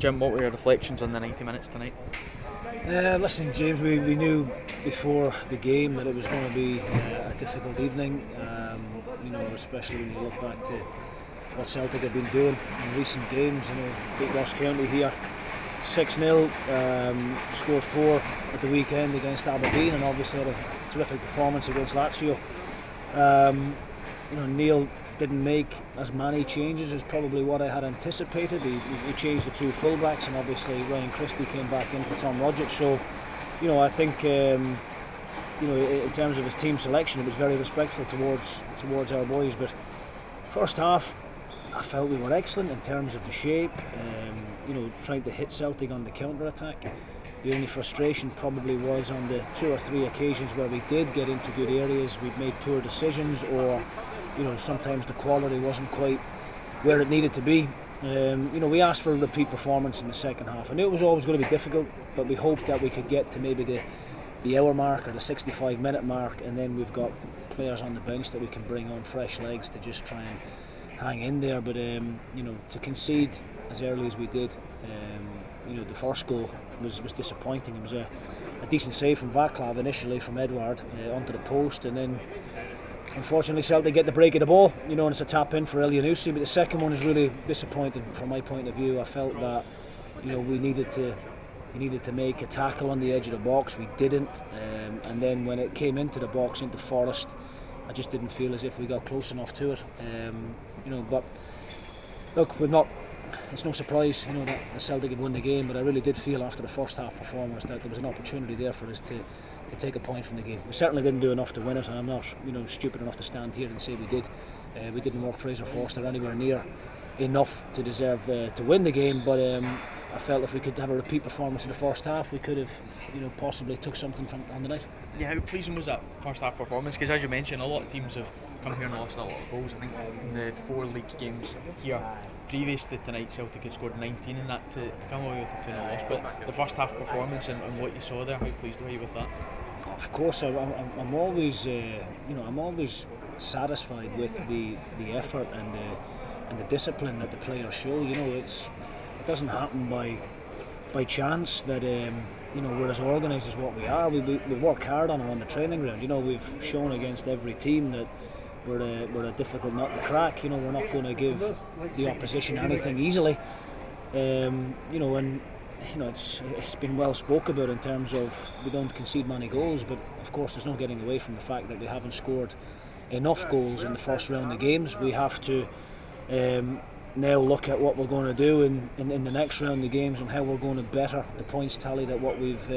Jim, what were your reflections on the 90 minutes tonight? Listen, James, we knew before the game that it was going to be a difficult evening. Especially when you look back to what Celtic have been doing in recent games. Beat Ross County here 6-0, scored 4 at the weekend against Aberdeen, and obviously had a terrific performance against Lazio. Neil didn't make as many changes as probably what I had anticipated. He changed the 2 fullbacks, and obviously Ryan Christie came back in for Tom Rogic. So, I think in terms of his team selection, it was very respectful towards our boys. But first half, I felt we were excellent in terms of the shape. Trying to hit Celtic on the counter attack. The only frustration probably was on the 2 or 3 occasions where we did get into good areas. We'd made poor decisions, or sometimes the quality wasn't quite where it needed to be. We asked for a repeat performance in the second half. I knew it was always going to be difficult, but we hoped that we could get to maybe the hour mark or the 65-minute mark, and then we've got players on the bench that we can bring on fresh legs to just try and hang in there. But to concede as early as we did, the first goal was disappointing. It was a decent save from Vaclav initially, from Edouard onto the post, and then unfortunately Celtic get the break of the ball, and it's a tap in for Elyounoussi. But the second one is really disappointing from my point of view. I felt that we needed to make a tackle on the edge of the box. We didn't, and then when it came into the box, into Forrest, I just didn't feel as if we got close enough to it. But look, it's no surprise, that Celtic had won the game, but I really did feel after the first half performance that there was an opportunity there for us to take a point from the game. We certainly didn't do enough to win it, and I'm not stupid enough to stand here and say we did. We didn't work Fraser Forster anywhere near enough to deserve to win the game, but I felt if we could have a repeat performance in the first half, we could have possibly took something from on the night. Yeah, how pleasing was that first half performance? Because as you mentioned, a lot of teams have come here and lost a lot of goals. I think in the 4 league games here previous to tonight, Celtic had scored 19 in that to come away with a 2-0 loss. But the first half performance and what you saw there, how pleased were you with that? Of course, I'm always I'm always satisfied with the effort and the discipline that the players show. It doesn't happen by chance that we're as organised as what we are. We work hard on the training ground. We've shown against every team that we're a difficult nut to crack. We're not going to give the opposition anything easily. It's been well spoke about in terms of we don't concede many goals, but of course there's no getting away from the fact that we haven't scored enough goals in the first round of games. We have to now look at what we're going to do in the next round of games and how we're going to better the points tally that what we've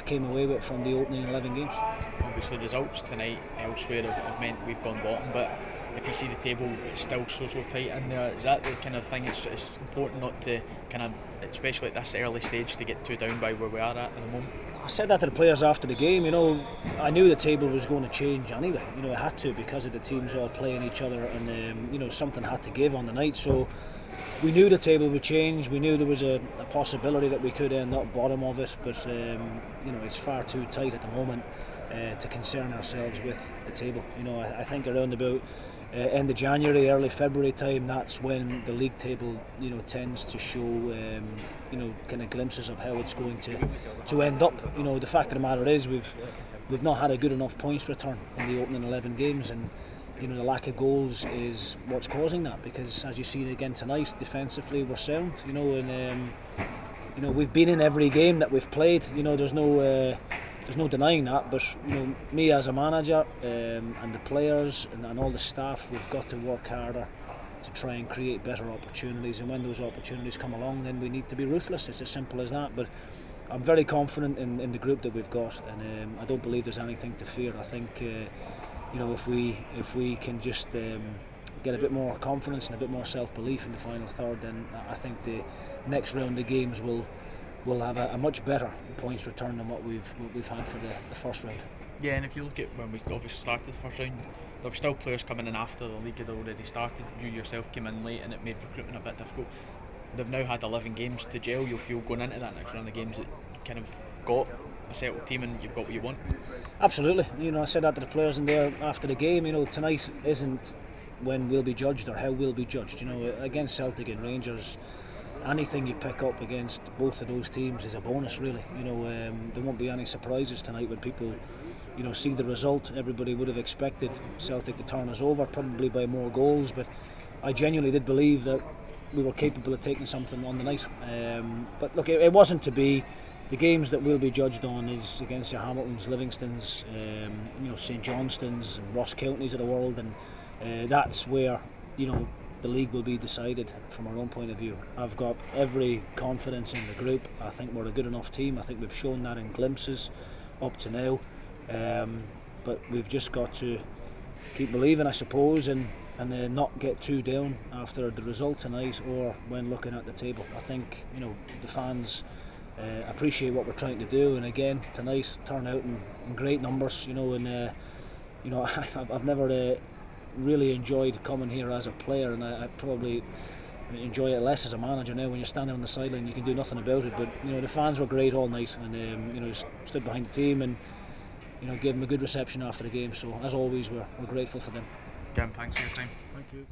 came away with from the opening 11 games. Obviously results tonight elsewhere have meant we've gone bottom, but if you see the table, it's still so tight in there. Is that the kind of thing? It's important not to kind of, especially at this early stage, to get too down by where we are at the moment. I said that to the players after the game. I knew the table was going to change anyway. It had to, because of the teams all playing each other, and something had to give on the night. So we knew the table would change. We knew there was a possibility that we could end up bottom of it, but it's far too tight at the moment to concern ourselves with the table. I think around about end of January, early February time, that's when the league table tends to show kind of glimpses of how it's going to end up. The fact of the matter is we've not had a good enough points return in the opening 11 games, and the lack of goals is what's causing that, because as you see again tonight, defensively we're sound, and we've been in every game that we've played. There's no denying that, but me as a manager and the players and all the staff, we've got to work harder to try and create better opportunities, and when those opportunities come along, then we need to be ruthless. It's as simple as that. But I'm very confident in the group that we've got, and I don't believe there's anything to fear. I think if we can just get a bit more confidence and a bit more self-belief in the final third, then I think the next round of games will have a much better points return than what we've had for the first round. Yeah, and if you look at when we obviously started the first round, there were still players coming in after the league had already started. You yourself came in late and it made recruitment a bit difficult. They've now had 11 games to gel. You'll feel going into that next round of games that you kind of got a settled team and you've got what you want. Absolutely. I said that to the players in there after the game. Tonight isn't when we'll be judged or how we'll be judged. Against Celtic and Rangers, anything you pick up against both of those teams is a bonus, really. There won't be any surprises tonight when people, see the result. Everybody would have expected Celtic to turn us over, probably by more goals, but I genuinely did believe that we were capable of taking something on the night. But look, it wasn't to be. The games that we'll be judged on is against your Hamiltons, Livingstons, St Johnstones, and Ross Counties of the world, and that's where the league will be decided from our own point of view. I've got every confidence in the group. I think we're a good enough team. I think we've shown that in glimpses up to now, but we've just got to keep believing, I suppose, and not get too down after the result tonight or when looking at the table. I think the fans appreciate what we're trying to do, and again tonight turn out in great numbers. I've never really enjoyed coming here as a player, and I probably enjoy it less as a manager now. When you're standing on the sideline, you can do nothing about it. But the fans were great all night, and just stood behind the team and gave them a good reception after the game. So as always, we're grateful for them. Jim, thanks for your time. Thank you.